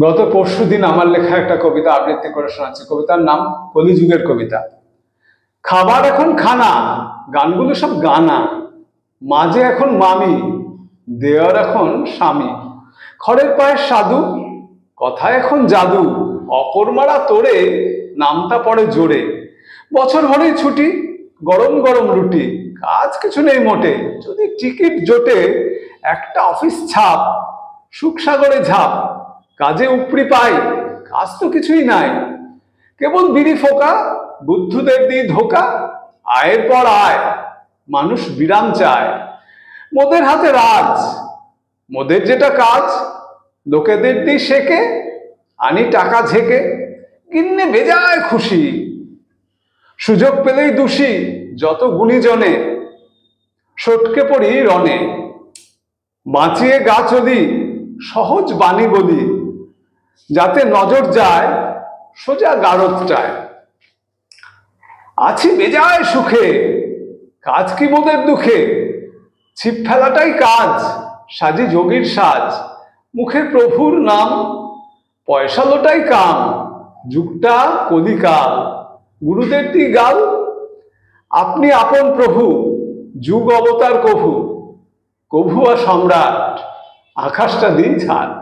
গত পরশুদিন আমার লেখা একটা কবিতা আবৃত্তি করে শোনাচ্ছি। কবিতার নাম কলিযুগের কবিতা। খাবার এখন খানা, গানগুলো সব গানা, মাঝে এখন মামি, দেওয়ার এখন স্বামী, খড়ের পায়ের সাধু, কথা এখন জাদু, অকর্মারা তোড়ে, নামটা পড়ে জোরে, বছর ভরেই ছুটি, গরম গরম রুটি, কাজ কিছু নেই মোটে, যদি টিকিট জোটে একটা অফিস ছাপ, সুখসাগরে ঝাঁপ, কাজে উপরি পাই, কাজ তো কিছুই নাই, কেবল বিড়ি ফোকা, বুদ্ধদের দিয়ে ধোকা, আয়ের পর আয়, মানুষ বিরাম চায়, মোদের হাতে রাজ, মোদের যেটা কাজ, লোকেদের দিয়ে শেখে, আনি টাকা ঝেঁকে, কিন্নে বেজায় খুশি, সুযোগ পেলেই দোষী, যত গুণীজনে, সটকে পড়ি রনে, বাঁচিয়ে গা চলি, সহজ বাণী বলি, যাতে নজর যায় সোজা গারদটায়, আছি বেজায় সুখে, কাজ কি মোদের দুঃখে, ছিপ ফেলাটাই কাজ, সাজি যোগীর সাজ, মুখে প্রভুর নাম, পয়সা লোটাই কাম, যুগটা কলিকাল, গুরুদের দি গাল, আপনি আপন প্রভু, যুগ অবতার কভু, কভুয়া সম্রাট, আকাশটা দিন ছাট।